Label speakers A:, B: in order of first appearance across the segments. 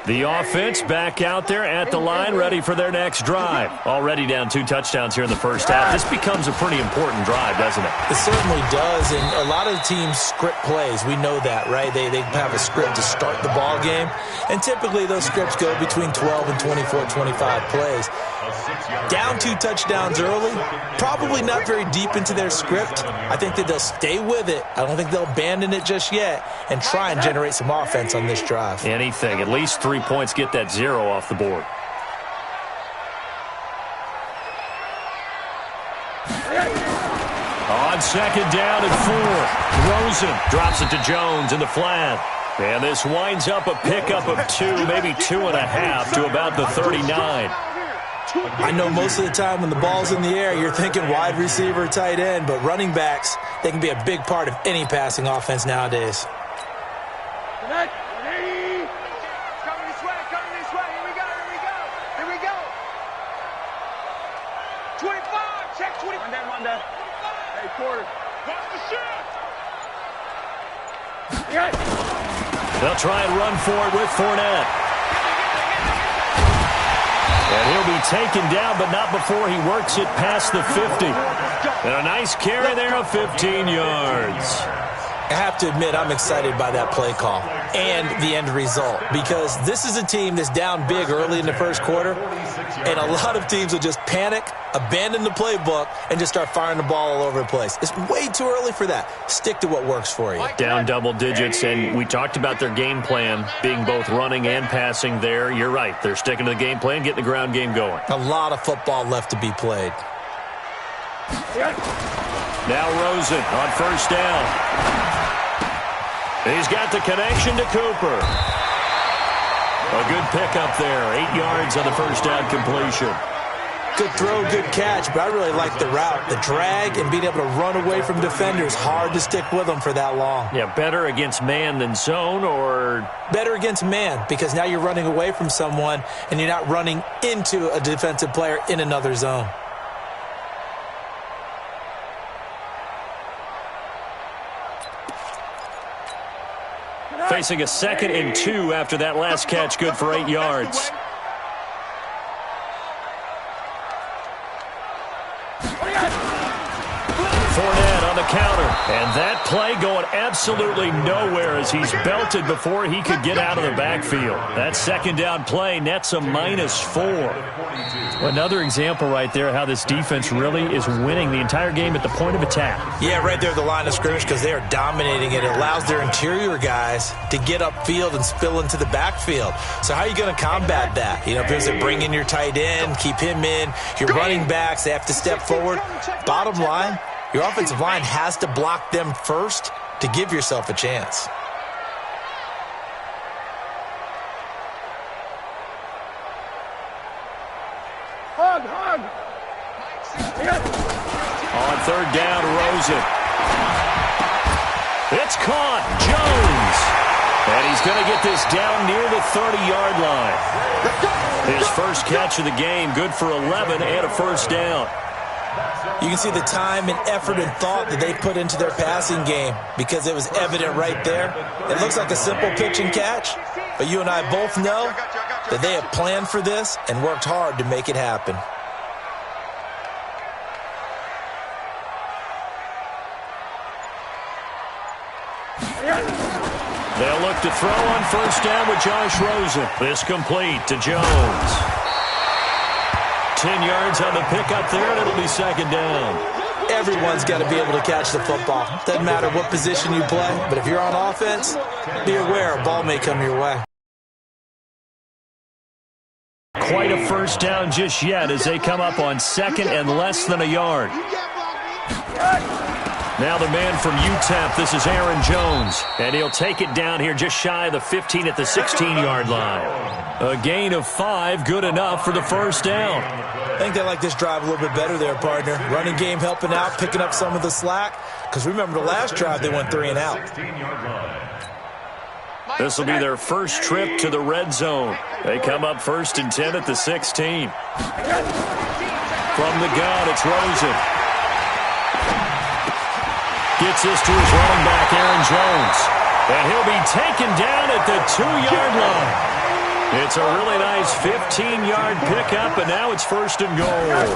A: The offense back out there at the line, ready for their next drive. Already down 2 touchdowns here in the first half. This becomes a pretty important drive, doesn't it?
B: It certainly does, and a lot of teams script plays. We know that, right? They have a script to start the ball game, and typically those scripts go between 12 and 24, 25 plays. Down 2 touchdowns early, probably not very deep into their script. I think that they'll stay with it. I don't think they'll abandon it just yet and try and generate some offense on this drive.
A: Anything. At least 3 points, get that 0 off the board. On second down and 4, Rosen drops it to Jones in the flat. And this winds up a pickup of 2, maybe 2.5 to about the 39.
B: I know most of the time when the ball's in the air, you're thinking wide receiver, tight end, but running backs, they can be a big part of any passing offense nowadays.
A: They'll try and run for it with Fournette. And he'll be taken down, but not before he works it past the 50. And a nice carry there of 15 yards.
B: I have to admit, I'm excited by that play call and the end result, because this is a team that's down big early in the first quarter, and a lot of teams will just panic, abandon the playbook, and just start firing the ball all over the place. It's way too early for that. Stick to what works for you.
A: Down double digits, and we talked about their game plan being both running and passing there. You're right. They're sticking to the game plan, getting the ground game going.
B: A lot of football left to be played.
A: Now Rosen on first down. He's got the connection to Cooper. A good pickup there. 8 yards on the first down completion.
B: Good throw, good catch, but I really like the route. The drag and being able to run away from defenders. Hard to stick with them for that long.
A: Yeah, better against man than zone, or?
B: Better against man, because now you're running away from someone and you're not running into a defensive player in another zone.
A: Facing a 2nd and 2 after that last catch, good for 8 yards. Fournette on the counter, and that play going absolutely nowhere as he's belted before he could get out of the backfield. That second down play nets a -4. Another example right there how this defense really is winning the entire game at the point of attack.
B: Yeah, right there at the line of scrimmage, because they are dominating it. It allows their interior guys to get upfield and spill into the backfield. So how are you going to combat that? You know, because they bring in your tight end, keep him in, your running backs, they have to step forward. Bottom line, your offensive line has to block them first to give yourself a chance.
A: On third down, Rosen. It's caught. Jones. And he's going to get this down near the 30-yard line. His first catch of the game, good for 11 and a first down.
B: You can see the time and effort and thought that they put into their passing game, because it was evident right there. It looks like a simple pitch and catch, but you and I both know that they have planned for this and worked hard to make it happen.
A: They'll look to throw on first down with Josh Rosen. This complete to Jones. 10 yards on the pickup there, and it'll be second down.
B: Everyone's got to be able to catch the football. Doesn't matter what position you play, but if you're on offense, be aware a ball may come your way.
A: Quite a first down just yet as they come up on second and less than a yard. Now the man from UTEP, this is Aaron Jones, and he'll take it down here just shy of the 15 at the 16-yard line. A gain of 5, good enough for the first down.
B: I think they like this drive a little bit better there, partner. Running game helping out, picking up some of the slack, because remember the last drive they went 3 and out.
A: This will be their first trip to the red zone. They come up 1st and 10 at the 16. From the gun, it's Rosen. Gets this to his running back, Aaron Jones. And he'll be taken down at the 2-yard line. It's a really nice 15-yard pickup, and now it's 1st and goal.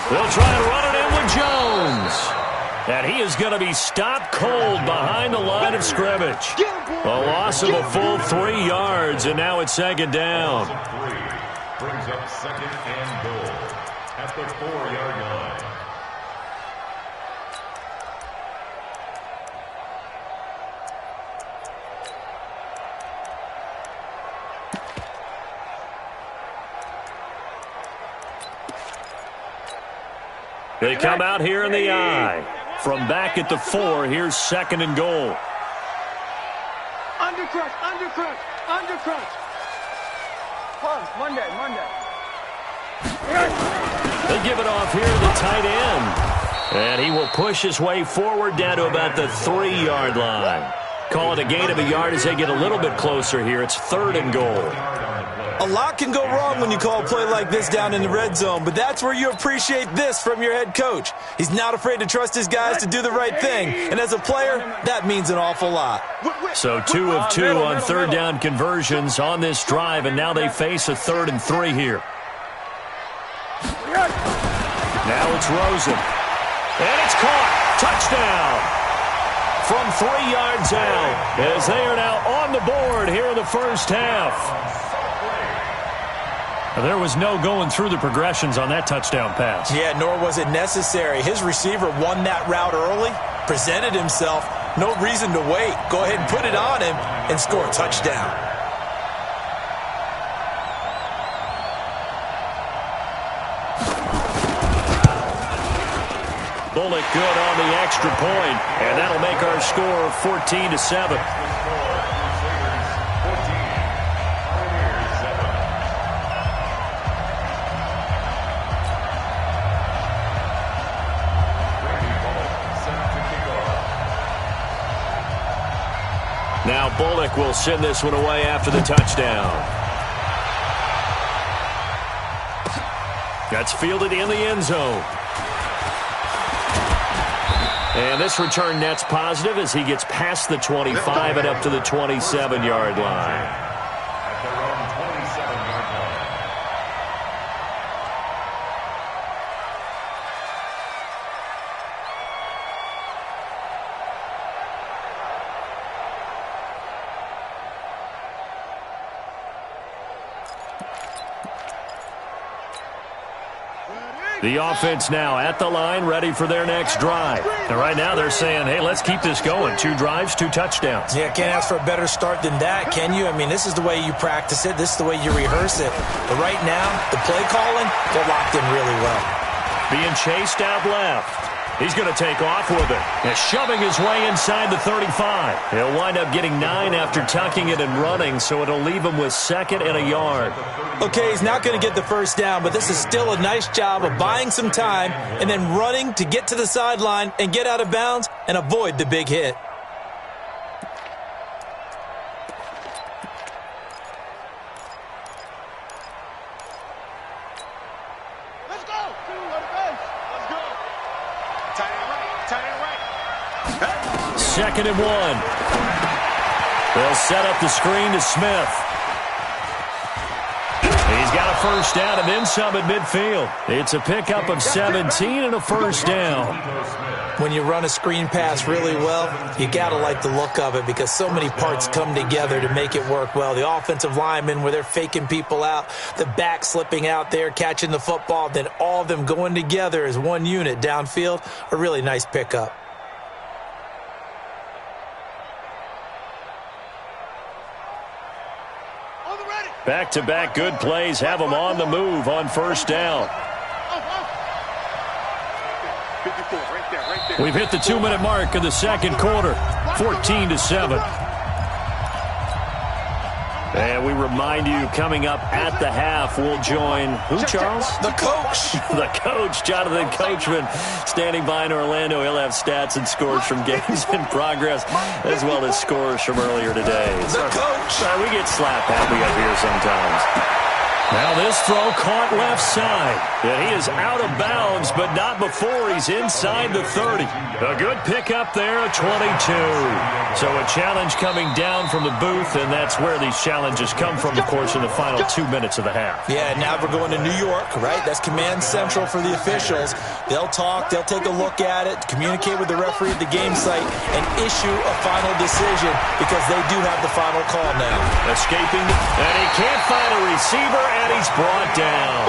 A: They'll try and run it in with Jones. And he is going to be stopped cold behind the line of scrimmage. A loss of a full 3 yards, and now it's 2nd down.
C: Brings up 2nd and goal at the 4-yard line.
A: They come out here in the I. From back at the 4, here's 2nd and goal.
D: Undercrush, undercrush, undercrush. Monday.
A: They give it off here to the tight end. And he will push his way forward down to about the 3-yard line. Call it a gain of a yard as they get a little bit closer here. It's 3rd and goal.
B: A lot can go wrong when you call a play like this down in the red zone, but that's where you appreciate this from your head coach. He's not afraid to trust his guys to do the right thing, and as a player, that means an awful lot.
A: So 2 of 2 on 3rd down conversions on this drive, and now they face a 3rd and 3 here. Now it's Rosen. And it's caught. Touchdown. From 3 yards out, as they are now on the board here in the first half. There was no going through the progressions on that touchdown pass.
B: Yeah, nor was it necessary. His receiver won that route early, presented himself, no reason to wait. Go ahead and put it on him and score a touchdown.
A: Bullock good on the extra point, and that'll make our score 14-7. Now Bullock will send this one away after the touchdown. That's fielded in the end zone. And this return net's positive as he gets past the 25 and up to the 27-yard line. The offense now at the line, ready for their next drive. And right now they're saying, hey, let's keep this going. 2 drives, 2 touchdowns.
B: Yeah, can't ask for a better start than that, can you? I mean, this is the way you practice it. This is the way you rehearse it. But right now, the play calling, they're locked in really well.
A: Being chased out left. He's going to take off with it. And shoving his way inside the 35. He'll wind up getting 9 after tucking it and running, so it'll leave him with 2nd and a yard.
B: Okay, he's not going to get the first down, but this is still a nice job of buying some time and then running to get to the sideline and get out of bounds and avoid the big hit.
D: Let's go. Let's go. Tight end right.
A: 2nd and 1. They'll set up the screen to Smith. He's got a first down and then some at midfield. It's a pickup of 17 and a first down.
B: When you run a screen pass really well, you got to like the look of it because so many parts come together to make it work well. The offensive linemen where they're faking people out, the back slipping out there, catching the football, then all of them going together as one unit downfield, a really nice pickup.
A: Back-to-back good plays have them on the move on first down. We've hit the 2-minute mark of the second quarter, 14-7. And we remind you, coming up at the half, we'll join who, Charles?
B: The coach.
A: The coach, Jonathan Coachman, standing by in Orlando. He'll have stats and scores from games in progress, as well as scores from earlier today.
B: The coach.
A: We get slap happy up here sometimes. Now this throw caught left side. And he is out of bounds, but not before he's inside the 30. A good pickup there, a 22. So a challenge coming down from the booth, and that's where these challenges come from, of course, in the final 2 minutes of the half.
B: Yeah, now we're going to New York, right? That's command central for the officials. They'll talk, they'll take a look at it, communicate with the referee at the game site, and issue a final decision because they do have the final call now.
A: Escaping, and he can't find a receiver, and he's brought down.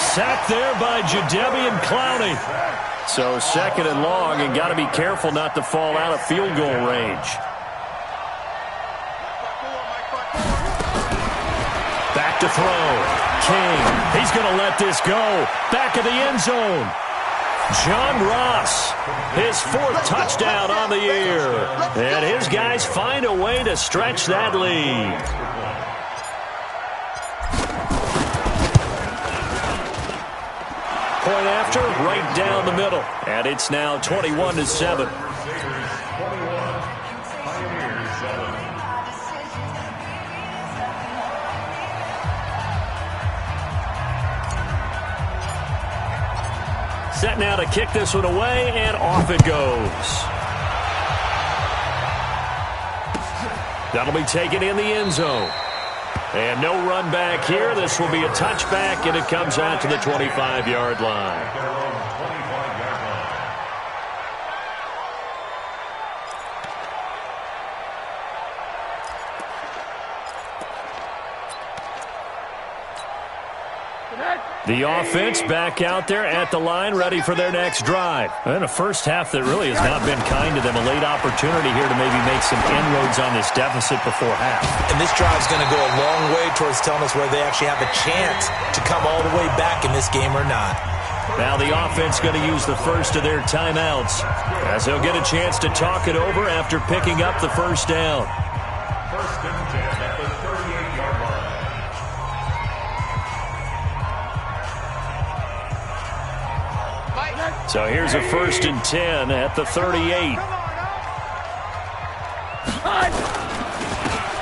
A: Sacked there by Jadeveon Clowney. So second and long, and got to be careful not to fall out of field goal range. Back to throw. King, he's going to let this go. Back of the end zone. John Ross, his 4th touchdown on the year. And his guys find a way to stretch that lead. Point after, right down the middle. And it's now 21-7. Set now to kick this one away, and off it goes. That'll be taken in the end zone. And no run back here. This will be a touchback, and it comes out to the 25-yard line. The offense back out there at the line, ready for their next drive. And a first half that really has not been kind to them. A late opportunity here to maybe make some inroads on this deficit before half.
B: And this drive's going to go a long way towards telling us whether they actually have a chance to come all the way back in this game or not.
A: Now the offense going to use the first of their timeouts, as they'll get a chance to talk it over after picking up the first down.
C: First and 10 at the 38-yard line.
A: So here's a 1st and 10 at the 38.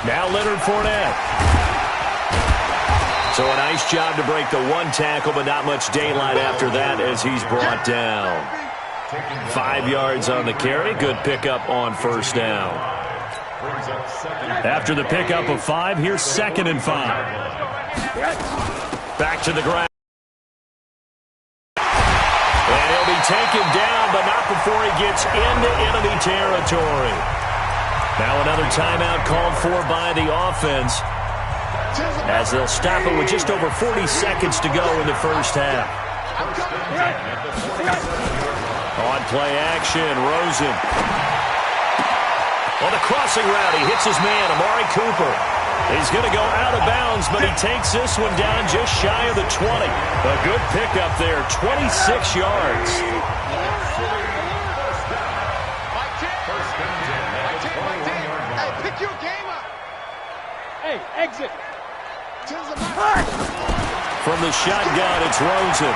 A: Now Leonard Fournette. So a nice job to break the one tackle, but not much daylight after that as he's brought down. 5 yards on the carry. Good pickup on first down. After the pickup of 5, here's 2nd and 5. Back to the ground. Taken down, but not before he gets into enemy territory. Now another timeout called for by the offense, as they'll stop it with just over 40 seconds to go in the first half. On play action, Rosen. On the crossing route, he hits his man, Amari Cooper. He's going to go out of bounds, but he takes this one down just shy of the 20. A good pickup there, 26 yards.
D: Hey, pick your game up. Hey, exit.
A: From the shotgun, it's Rosen.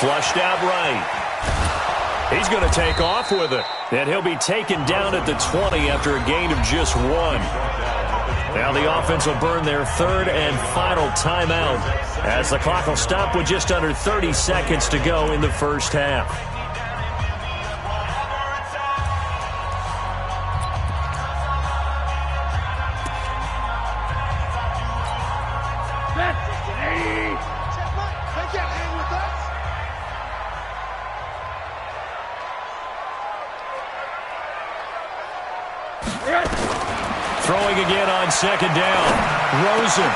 A: Flushed out right. He's going to take off with it. And he'll be taken down at the 20 after a gain of just 1. Now the offense will burn their 3rd and final timeout, as the clock will stop with just under 30 seconds to go in the first half. Throwing again on 2nd down. Rosen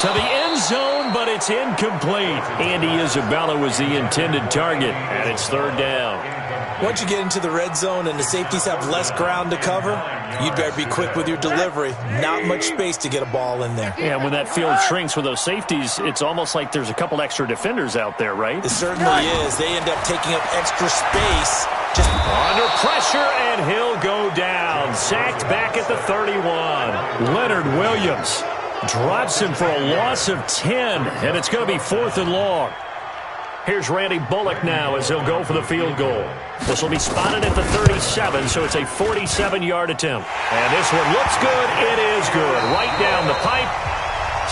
A: to the end zone, but it's incomplete. Andy Isabella was the intended target, and it's 3rd down.
B: Once you get into the red zone and the safeties have less ground to cover, you'd better be quick with your delivery. Not much space to get a ball in there.
A: Yeah, when that field shrinks with those safeties, it's almost like there's a couple extra defenders out there, right?
B: It certainly is. They end up taking up extra space.
A: Just under pressure, and he'll go down. Sacked back at the 31. Leonard Williams drops him for a loss of 10, and it's going to be 4th and long. Here's Randy Bullock now as he'll go for the field goal. This will be spotted at the 37, so it's a 47-yard attempt. And this one looks good. It is good. Right down the pipe.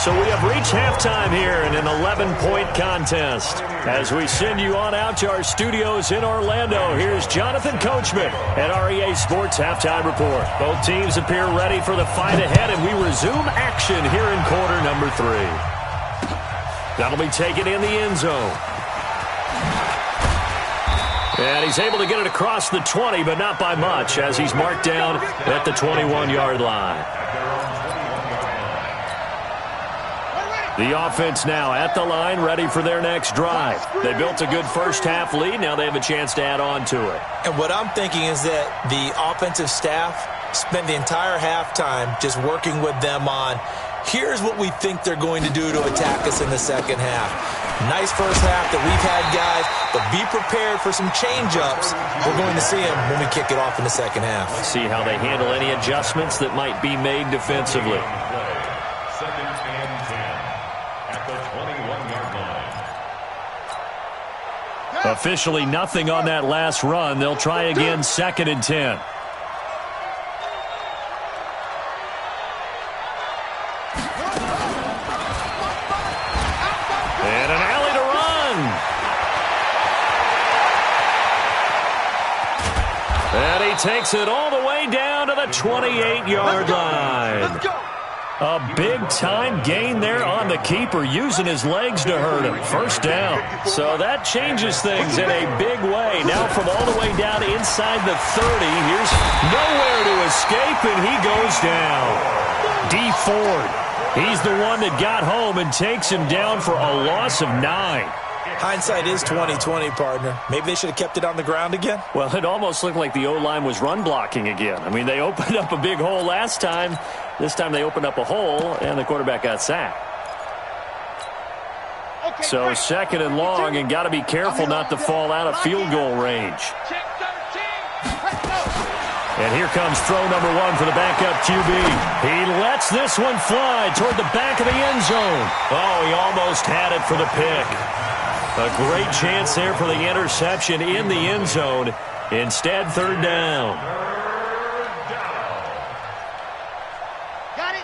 A: So we have reached halftime here in an 11-point contest. As we send you on out to our studios in Orlando, here's Jonathan Coachman at REA Sports Halftime Report. Both teams appear ready for the fight ahead, and we resume action here in quarter number 3. That'll be taken in the end zone. And he's able to get it across the 20, but not by much, as he's marked down at the 21-yard line. The offense now at the line, ready for their next drive. They built a good first-half lead. Now they have a chance to add on to it.
B: And what I'm thinking is that the offensive staff spent the entire halftime just working with them on, here's what we think they're going to do to attack us in the second half. Nice first half that we've had, guys, but be prepared for some change-ups. We're going to see them when we kick it off in the second half.
A: See how they handle any adjustments that might be made defensively. Officially nothing on that last run. They'll try again, 2nd and 10. And an alley to run. And he takes it all the way down to the 28-yard line.
D: Let's go.
A: A big-time gain there on the keeper, using his legs to hurt him. First down. So that changes things in a big way. Now from all the way down inside the 30, here's nowhere to escape, and he goes down. D. Ford, he's the one that got home and takes him down for a loss of 9.
B: Hindsight is 20/20, partner. Maybe they should have kept it on the ground again.
A: Well, it almost looked like the O-line was run blocking again. I mean, they opened up a big hole last time. This time they opened up a hole, and the quarterback got sacked. So 2nd and long, and got to be careful not to fall out of field goal range. And here comes throw number 1 for the backup QB. He lets this one fly toward the back of the end zone. Oh, he almost had it for the pick. A great chance there for the interception in the end zone. Instead, 3rd down.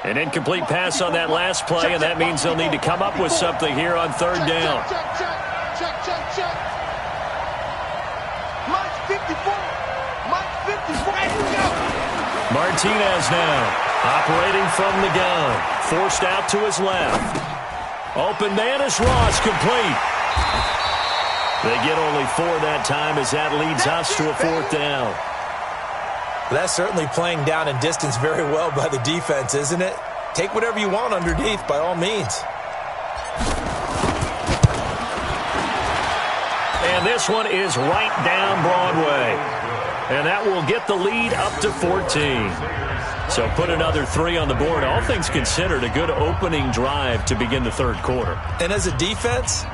A: An incomplete pass on that last play, and that means they'll need to come up with something here on 3rd down. Martinez now operating from the gun. Forced out to his left. Open man is Ross, complete. They get only 4 that time, as that leads us to a 4th down.
B: That's certainly playing down in distance very well by the defense, isn't it? Take whatever you want underneath, by all means.
A: And this one is right down Broadway. And that will get the lead up to 14. So put another 3 on the board. All things considered, a good opening drive to begin the 3rd quarter.
B: And as a defense,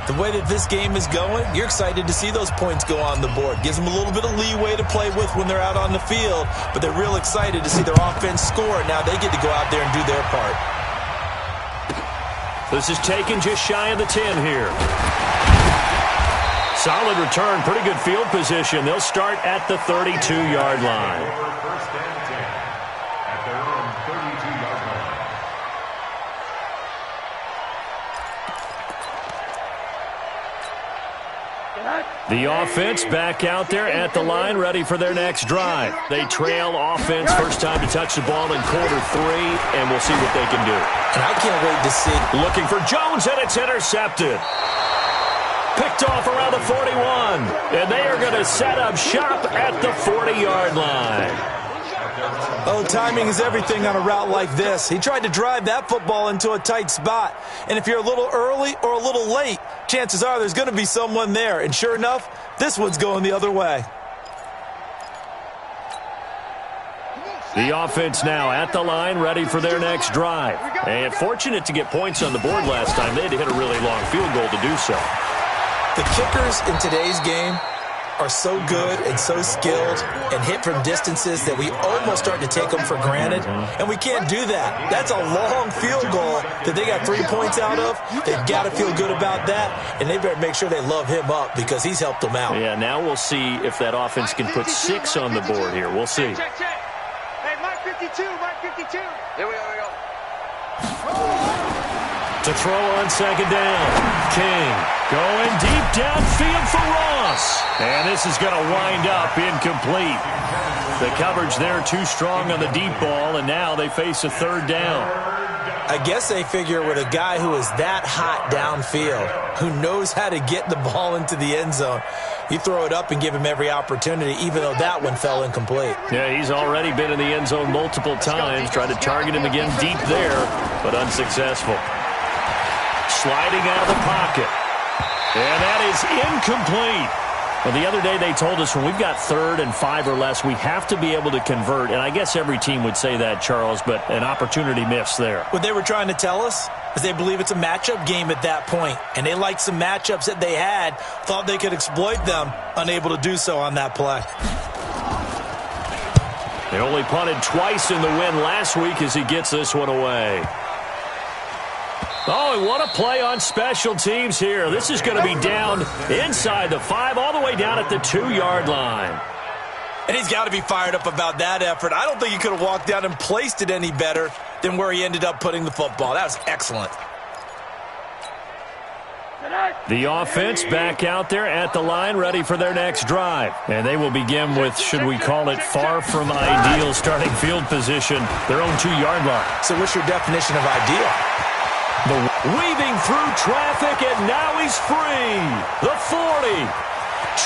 B: the way that this game is going, you're excited to see those points go on the board. Gives them a little bit of leeway to play with when they're out on the field, but they're real excited to see their offense score. Now they get to go out there and do their part.
A: This is taken just shy of the 10 here. Solid return, pretty good field position. They'll start at the 32-yard line. The offense back out there at the line, ready for their next drive. They trail offense, first time to touch the ball in quarter 3, and we'll see what they can do.
B: And I can't wait to see.
A: Looking for Jones, and it's intercepted. Picked off around the 41, and they are going to set up shop at the 40-yard line.
B: Oh, timing is everything on a route like this. He tried to drive that football into a tight spot. And if you're a little early or a little late, chances are there's going to be someone there. And sure enough, this one's going the other way.
A: The offense now at the line, ready for their next drive. And fortunate to get points on the board last time. They had to hit a really long field goal to do so.
B: The kickers in today's game are so good and so skilled and hit from distances that we almost start to take them for granted, and we can't do that. That's a long field goal that they got 3 points out of. They've got to feel good about that, and they better make sure they love him up because he's helped them out.
A: Yeah, now we'll see if that offense can put 6 on the board here. We'll see.
D: Hey, Mike 52, Mike 52.
E: Here we go.
A: To throw on second down. King going deep downfield for Ross. And this is going to wind up incomplete. The coverage there too strong on the deep ball, and now they face a third down.
B: I guess they figure with a guy who is that hot downfield, who knows how to get the ball into the end zone, you throw it up and give him every opportunity, even though that one fell incomplete.
A: Yeah, he's already been in the end zone multiple times. Tried to target him again deep there, but unsuccessful. Sliding out of the pocket. And that is incomplete. Well, the other day they told us when we've got 3rd and 5 or less, we have to be able to convert. And I guess every team would say that, Charles, but an opportunity missed there.
B: What they were trying to tell us is they believe it's a matchup game at that point. And they liked some matchups that they had, thought they could exploit them, unable to do so on that play.
A: They only punted twice in the win last week as he gets this one away. Oh, and what a play on special teams here. This is going to be down inside the 5, all the way down at the 2-yard line.
B: And he's got to be fired up about that effort. I don't think he could have walked down and placed it any better than where he ended up putting the football. That was excellent.
A: The offense back out there at the line, ready for their next drive. And they will begin with, should we call it, far from ideal starting field position, their own 2-yard line.
B: So what's your definition of ideal?
A: Weaving through traffic, and now he's free. The 40,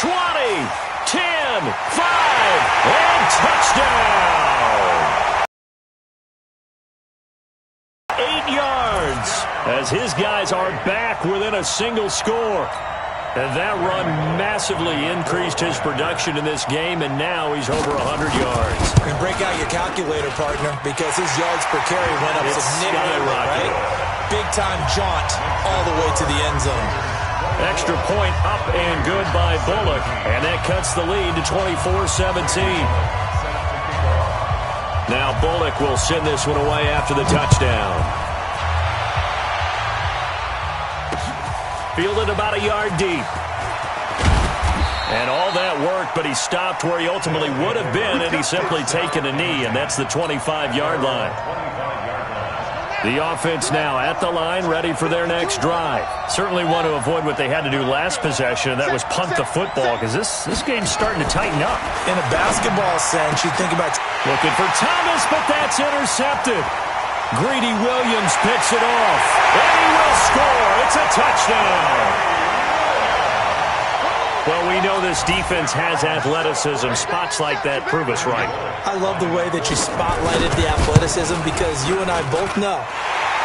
A: 20, 10, 5, and touchdown. 8 yards as his guys are back within a single score. And that run massively increased his production in this game, and now he's over 100 yards.
B: And break out your calculator, partner, because his yards per carry went up significantly, right? Big-time jaunt all the way to the end zone.
A: Extra point up and good by Bullock, and that cuts the lead to 24-17. Now Bullock will send this one away after the touchdown. Fielded about a yard deep. And all that work, but he stopped where he ultimately would have been, and he's simply taken a knee, and that's the 25-yard line. The offense now at the line, ready for their next drive. Certainly want to avoid what they had to do last possession, and that was punt the football, because this game's starting to tighten up.
B: In a basketball sense, you think about...
A: Looking for Thomas, but that's intercepted. Greedy Williams picks it off, and he will score. It's a touchdown. Well, we know this defense has athleticism. Spots like that prove us right.
B: I love the way that you spotlighted the athleticism, because you and I both know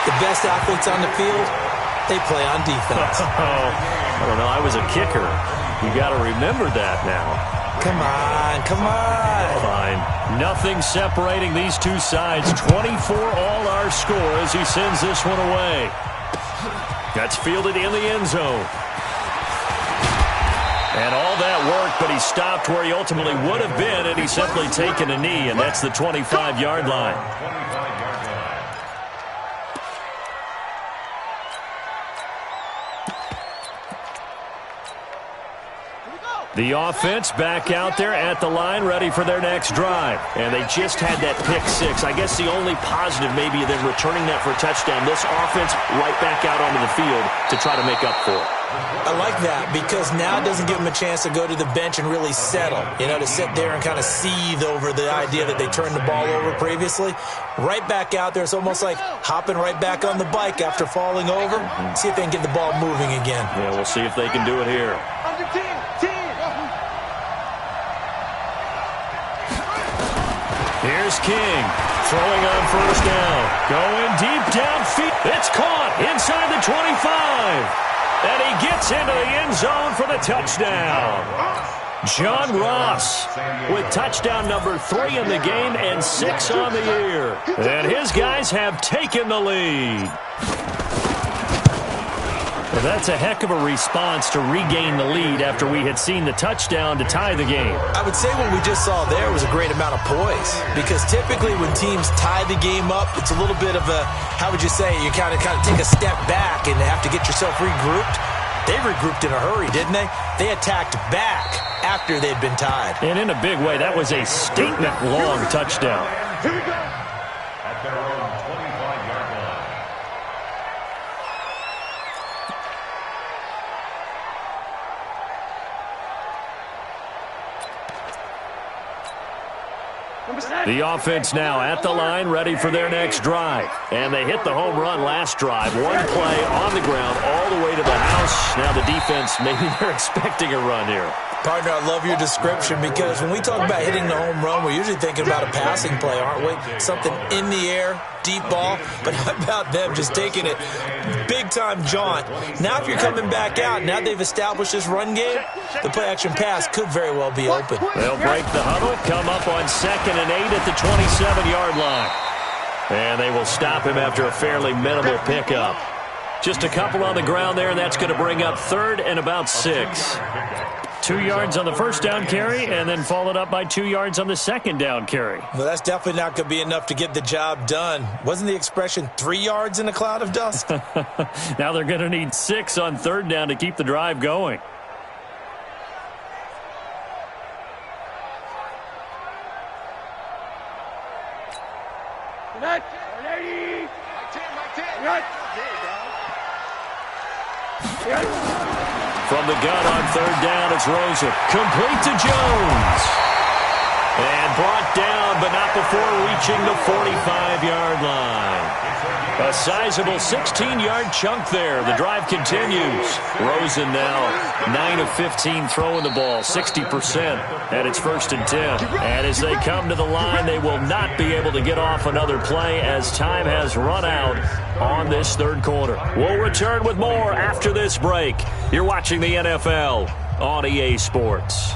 B: the best athletes on the field, they play on defense.
A: I don't know. I was a kicker. You got to remember that now.
B: Come on, come on.
A: Fine. Nothing separating these two sides. 24 all our score as he sends this one away. That's fielded in the end zone. And all that work, but he stopped where he ultimately would have been, and he's simply taken a knee, and that's the 25-yard line. The offense back out there at the line, ready for their next drive. And they just had that pick six. I guess the only positive maybe them returning that for a touchdown. This offense right back out onto the field to try to make up for it.
B: I like that, because now it doesn't give them a chance to go to the bench and really settle. You know, to sit there and kind of seethe over the idea that they turned the ball over previously. Right back out there. It's almost like hopping right back on the bike after falling over. See if they can get the ball moving again.
A: Yeah, we'll see if they can do it here. Here's King, throwing on first down. Going deep downfield. It's caught inside the 25. And he gets into the end zone for the touchdown. John Ross with touchdown number 3 in the game and 6 on the year. And his guys have taken the lead. Well, that's a heck of a response to regain the lead after we had seen the touchdown to tie the game.
B: I would say what we just saw there was a great amount of poise, because typically when teams tie the game up, it's a little bit of a, how would you say, you kind of take a step back and have to get yourself regrouped. They regrouped in a hurry, didn't they? They attacked back after they'd been tied.
A: And in a big way, that was a statement-long touchdown.
C: Here we go. At their own 25-yard line.
A: The offense now at the line, ready for their next drive. And they hit the home run last drive. One play on the ground all the way to the house. Now the defense, maybe they're expecting a run here.
B: Partner, I love your description because when we talk about hitting the home run, we're usually thinking about a passing play, aren't we? Something in the air, deep ball. But how about them just taking it big-time jaunt? Now if you're coming back out, now they've established this run game, the play-action pass could very well be open.
A: They'll break the huddle, come up on 2nd and 8 at the 27-yard line. And they will stop him after a fairly minimal pickup. Just a couple on the ground there, and that's going to bring up 3rd and about 6. 2 yards on the first down carry, and then followed up by 2 yards on the second down carry.
B: Well, that's definitely not going to be enough to get the job done. Wasn't the expression 3 yards in a cloud of dust?
A: Now they're going to need 6 on 3rd down to keep the drive going. From the gun on 3rd down, it's Rosen. Complete to Jones. And brought down, but not before reaching the 45-yard line. A sizable 16-yard chunk there. The drive continues. Rosen now 9 of 15 throwing the ball, 60%, and it's 1st and 10. And as they come to the line, they will not be able to get off another play as time has run out on this 3rd quarter. We'll return with more after this break. You're watching the NFL on EA Sports.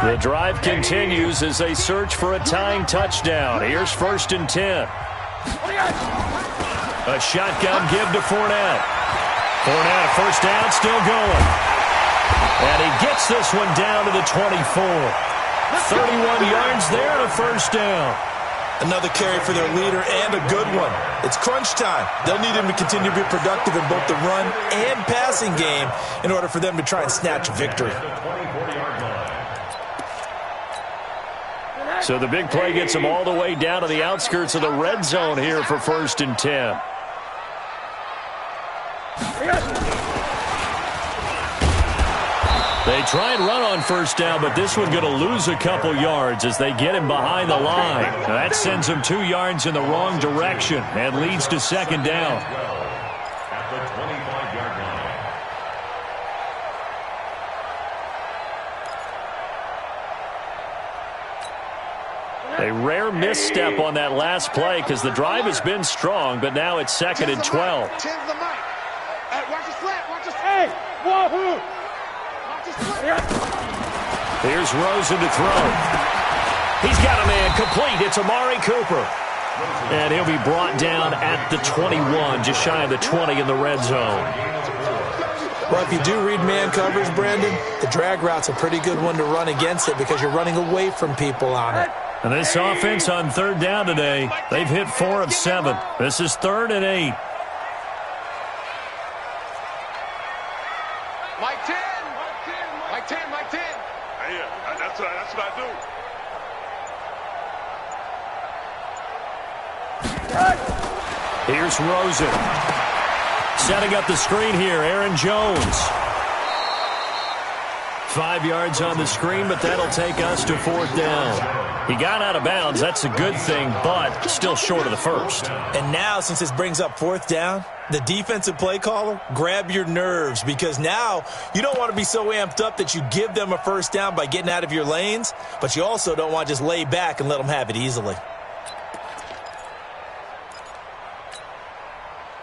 A: The drive continues as they search for a tying touchdown. Here's 1st and 10. A shotgun give to Fournette. Fournette, a first down, still going. And he gets this one down to the 24. 31 yards there and a first down.
B: Another carry for their leader and a good one. It's crunch time. They'll need him to continue to be productive in both the run and passing game in order for them to try and snatch a victory.
A: So the big play gets them all the way down to the outskirts of the red zone here for 1st and 10. They try and run on 1st down, but this one going to lose a couple yards as they get him behind the line. Now that sends him 2 yards in the wrong direction and leads to 2nd down.
C: At the 25-yard line.
A: A rare misstep on that last play because the drive has been strong, but now it's 2nd and 12.
D: Watch the slap. Watch the slap. Hey, wahoo!
A: Here's Rosen to throw. He's got a man complete. It's Amari Cooper. And he'll be brought down at the 21, just shy of the 20 in the red zone.
B: Well, if you do read man coverage, Brandon, the drag route's a pretty good one to run against it because you're running away from people on it.
A: And this offense on 3rd down today, they've hit 4 of 7. This is 3rd and 8.
D: Mike 10. Mike 10. Mike 10.
E: Yeah, that's what I do.
A: Here's Rosen. Setting up the screen here, Aaron Jones. 5 yards on the screen, but that'll take us to 4th down. He got out of bounds. That's a good thing, but still short of the first.
B: And now, since this brings up 4th down, the defensive play caller, grab your nerves because now you don't want to be so amped up that you give them a first down by getting out of your lanes, but you also don't want to just lay back and let them have it easily.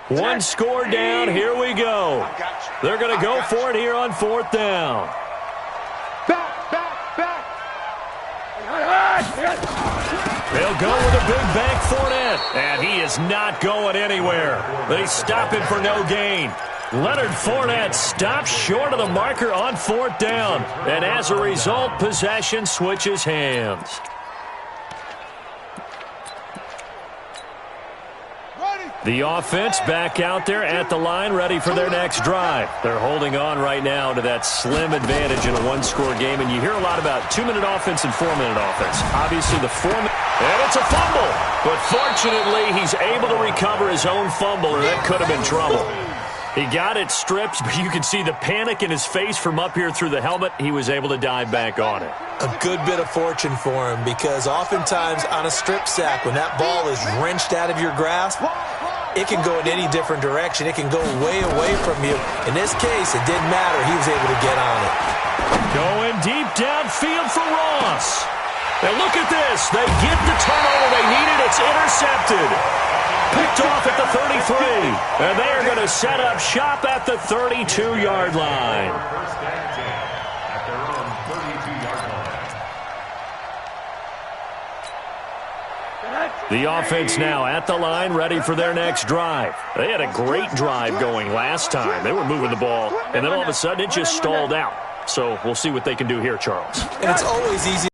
A: One score down. Here we go. They're going to go for it here on 4th down.
D: Back.
A: They'll go with a big bank Fournette. And he is not going anywhere. They stop him for no gain. Leonard Fournette stops short of the marker on 4th down. And as a result, possession switches hands.
D: Ready.
A: The offense back out there at the line, ready for their next drive. They're holding on right now to that slim advantage in a one-score game, and you hear a lot about 2-minute offense and 4-minute offense. Obviously, the 4-minute, and it's a fumble. But fortunately, he's able to recover his own fumble, or that could have been trouble. He got it stripped, but you can see the panic in his face from up here through the helmet. He was able to dive back on it.
B: A good bit of fortune for him, because oftentimes on a strip sack, when that ball is wrenched out of your grasp, it can go in any different direction. It can go way away from you. In this case, it didn't matter. He was able to get on it.
A: Going deep downfield for Ross. And look at this. They get the turnover they needed. It's intercepted. Picked off at the 33. And they are going to set up shop at the 32-yard line.
C: First and 10 at their own 32-yard line.
A: The offense now at the line, ready for their next drive. They had a great drive going last time. They were moving the ball, and then all of a sudden it just stalled out. So we'll see what they can do here, Charles.
B: And it's always easy.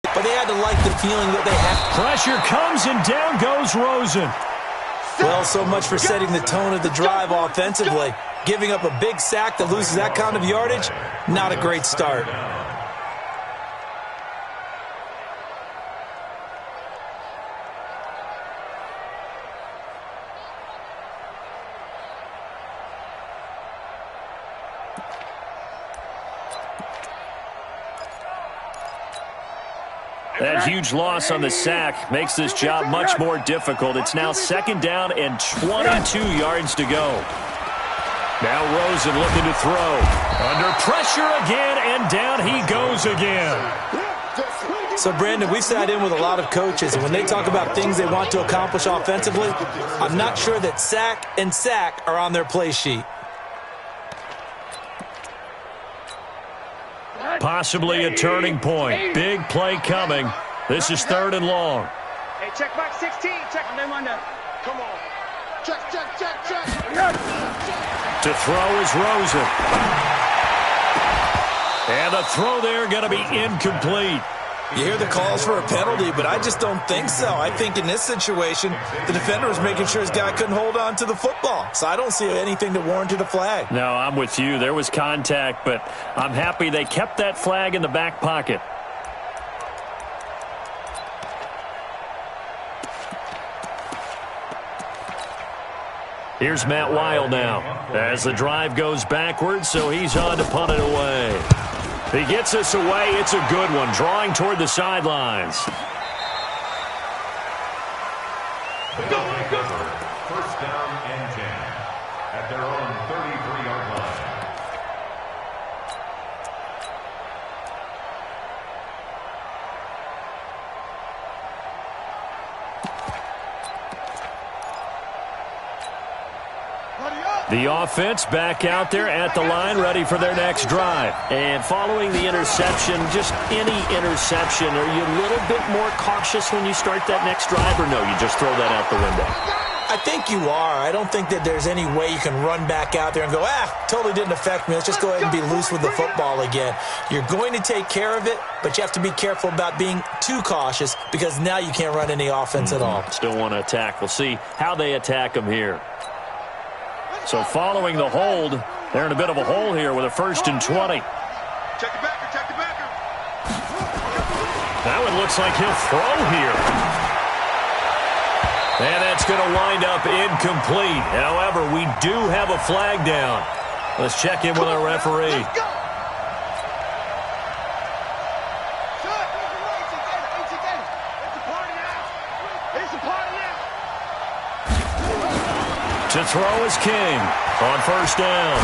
B: But they had to like the feeling that they had.
A: Pressure comes, and down goes Rosen.
B: Well, so much for setting the tone of the drive offensively. Giving up a big sack that loses that kind of yardage, not a great start.
A: That huge loss on the sack makes this job much more difficult. It's now 2nd down and 22 yards to go. Now Rosen looking to throw. Under pressure again, and down he goes again.
B: So, Brandon, we've sat in with a lot of coaches, and when they talk about things they want to accomplish offensively, I'm not sure that sack and sack are on their play sheet.
A: Possibly a turning point. Big play coming. This is 3rd and long.
D: Hey, check back 16. Check them under. Come on. Check.
A: To throw is Rosen. And the throw there going to be incomplete.
B: You hear the calls for a penalty, but I just don't think so. I think in this situation, the defender was making sure his guy couldn't hold on to the football. So I don't see anything that warranted a flag.
A: No, I'm with you. There was contact, but I'm happy they kept that flag in the back pocket. Here's Matt Weil now as the drive goes backwards, so he's on to punt it away. He gets us away. It's a good one, drawing toward the sidelines.
C: Go. 1st down and 10 at their own 33-yard line.
A: The offense back out there at the line, ready for their next drive. And following the interception, just any interception, are you a little bit more cautious when you start that next drive, or no, you just throw that out the window?
B: I think you are. I don't think that there's any way you can run back out there and go, totally didn't affect me. Let's just go ahead and be loose with the football again. You're going to take care of it, but you have to be careful about being too cautious, because now you can't run any offense at all.
A: Still want to attack. We'll see how they attack them here. So following the hold, they're in a bit of a hole here with a 1st and 20.
D: Check the backer.
A: That one looks like he'll throw here. And that's going to wind up incomplete. However, we do have a flag down. Let's check in with our referee.
D: Let's go.
A: To throw is King on 1st down.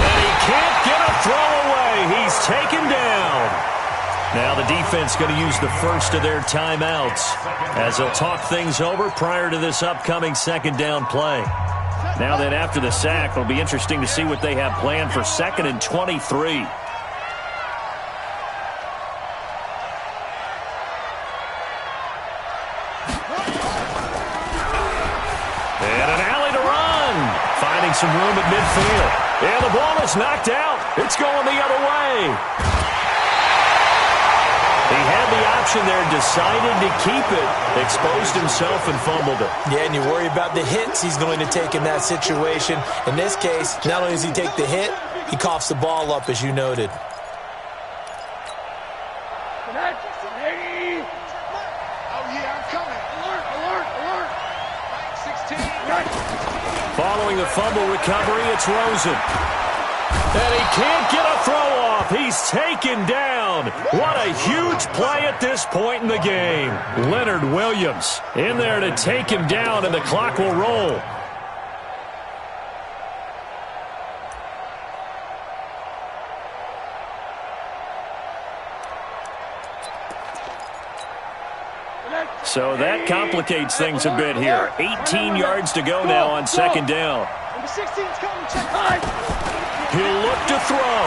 A: And he can't get a throw away. He's taken down. Now the defense going to use the first of their timeouts as they'll talk things over prior to this upcoming 2nd down play. Now then, after the sack, it'll be interesting to see what they have planned for 2nd and 23. Some room at midfield. And the ball is knocked out. It's going the other way. He had the option position there, decided to keep it, exposed himself and fumbled it.
B: Yeah, and you worry about the hits he's going to take in that situation. In this case, not only does he take the hit, he coughs the ball up, as you noted.
A: Following the fumble recovery, it's Rosen. And he can't get a throw off. He's taken down. What a huge play at this point in the game. Leonard Williams in there to take him down, and the clock will roll. So that complicates things a bit here. 18 yards to go now on second down. He'll look to throw.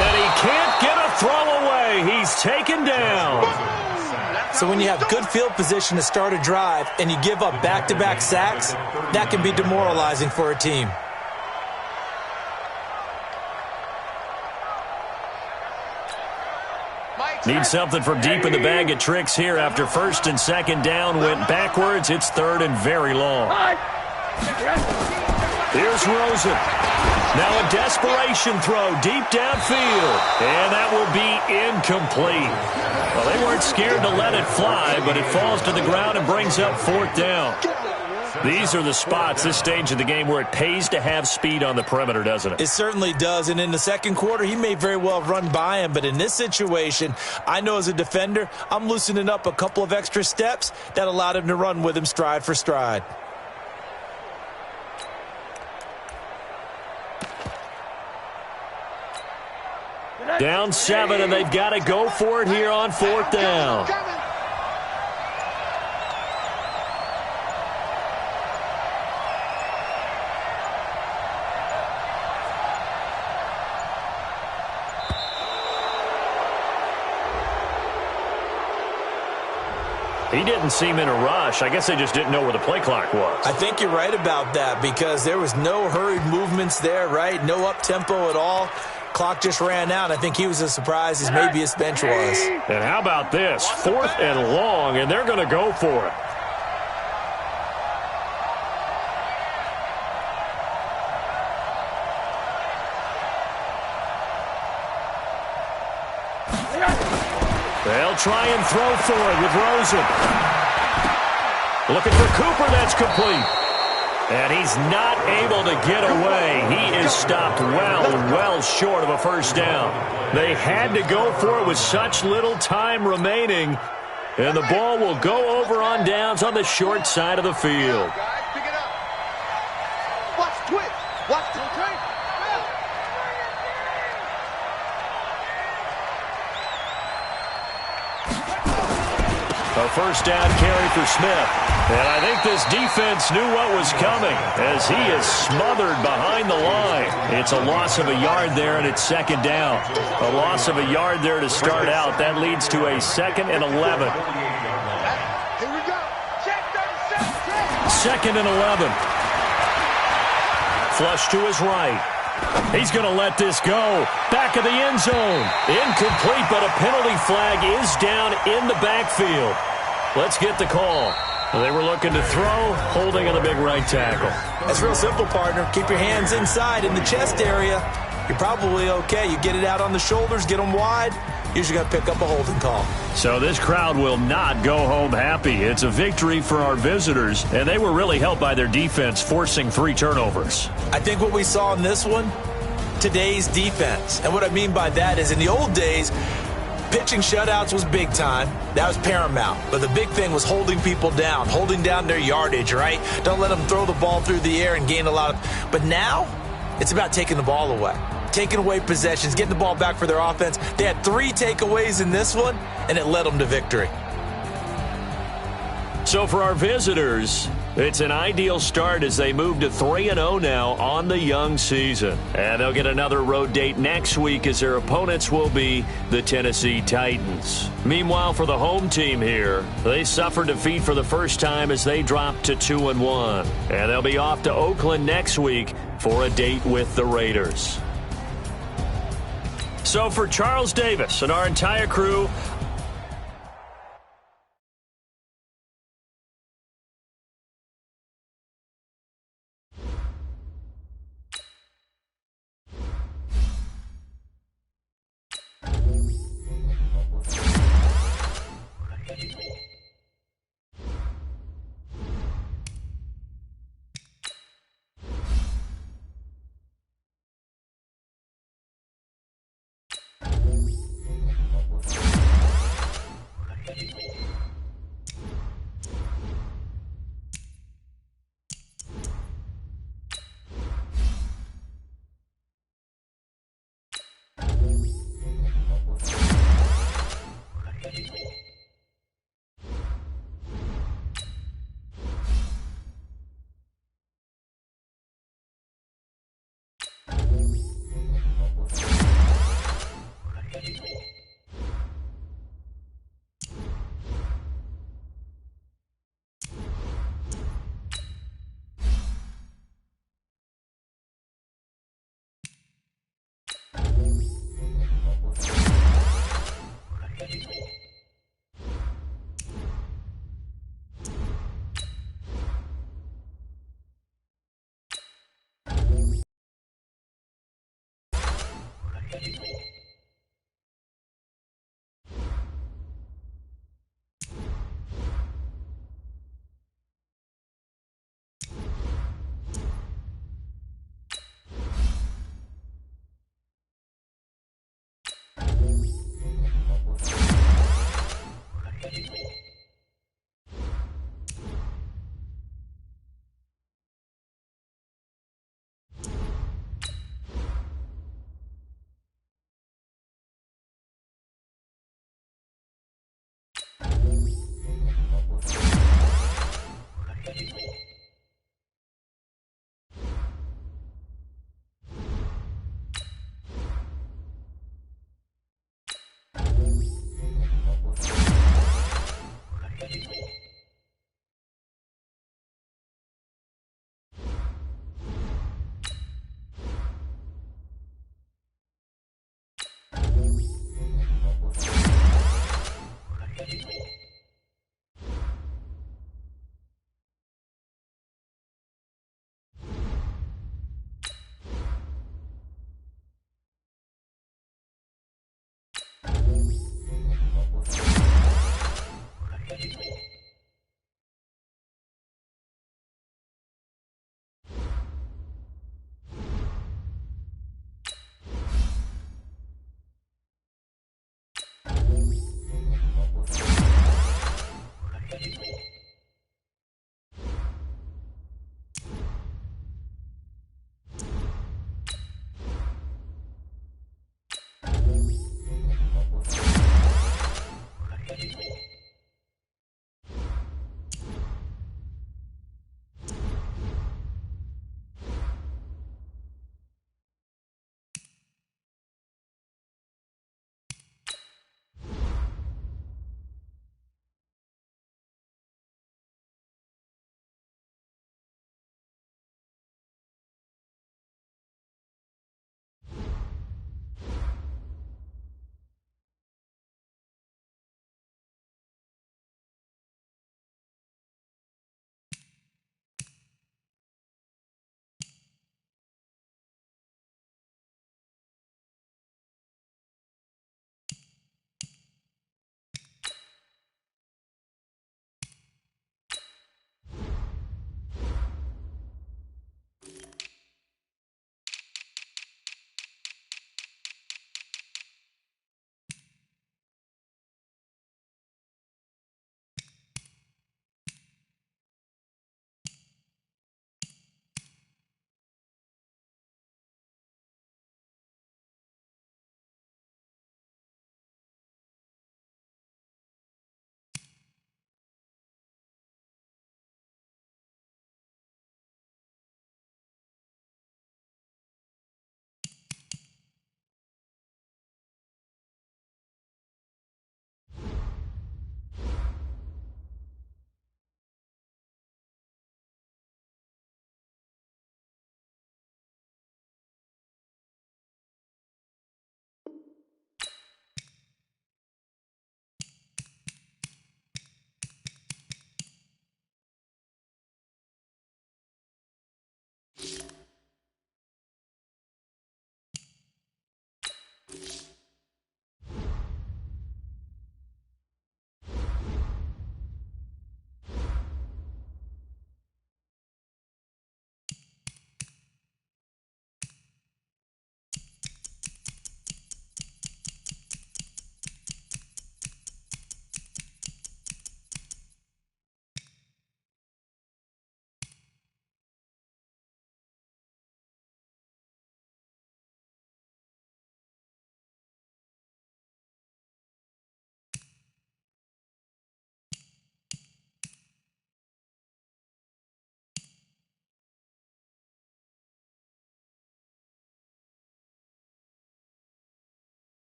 A: And he can't get a throw away. He's taken down.
B: So when you have good field position to start a drive and you give up back-to-back sacks, that can be demoralizing for a team.
A: Need something from deep in the bag of tricks here after first and second down went backwards. It's third and very long. Here's Rosen. Now a desperation throw deep downfield. And that will be incomplete. Well, they weren't scared to let it fly, but it falls to the ground and brings up fourth down. These are the spots, this stage of the game, where it pays to have speed on the perimeter, doesn't it?
B: It certainly does, and in the second quarter, he may very well run by him, but in this situation, I know as a defender, I'm loosening up a couple of extra steps that allowed him to run with him stride for stride.
A: Down 7, and they've got to go for it here on fourth down. He didn't seem in a rush. I guess they just didn't know where the play clock was.
B: I think you're right about that because there was no hurried movements there, right? No up-tempo at all. Clock just ran out. I think he was as surprised as maybe his bench was.
A: And how about this? Fourth and long, and they're going to go for it. They'll try and throw for it with Rosen. Looking for Cooper, that's complete. And he's not able to get away. He is stopped well short of a first down. They had to go for it with such little time remaining. And the ball will go over on downs on the short side of the field.
D: Pick it up. Watch twitch. Watch the train.
A: A first down carry for Smith. And I think this defense knew what was coming as he is smothered behind the line. It's a loss of a yard there, and it's second down. A loss of a yard there to start out. That leads to a 2nd and 11.
D: Here we go. Check 37.
A: 2nd and 11. Flush to his right. He's going to let this go. Back of the end zone. Incomplete, but a penalty flag is down in the backfield. Let's get the call. They were looking to throw, holding on the big right tackle.
B: That's real simple, partner. Keep your hands inside in the chest area. You're probably okay. You get it out on the shoulders, get them wide. Usually going to pick up a holding call.
A: So this crowd will not go home happy. It's a victory for our visitors, and they were really helped by their defense, forcing 3 turnovers.
B: I think what we saw in this one, today's defense. And what I mean by that is in the old days, pitching shutouts was big time. That was paramount. But the big thing was holding people down, holding down their yardage, right? Don't let them throw the ball through the air and gain a lot of... But now, it's about taking the ball away. Taking away possessions, getting the ball back for their offense. They had 3 takeaways in this one, and it led them to victory.
A: So for our visitors, it's an ideal start as they move to 3-0 now on the young season. And they'll get another road date next week as their opponents will be the Tennessee Titans. Meanwhile, for the home team here, they suffered defeat for the first time as they dropped to 2-1. And they'll be off to Oakland next week for a date with the Raiders. So for Charles Davis and our entire crew,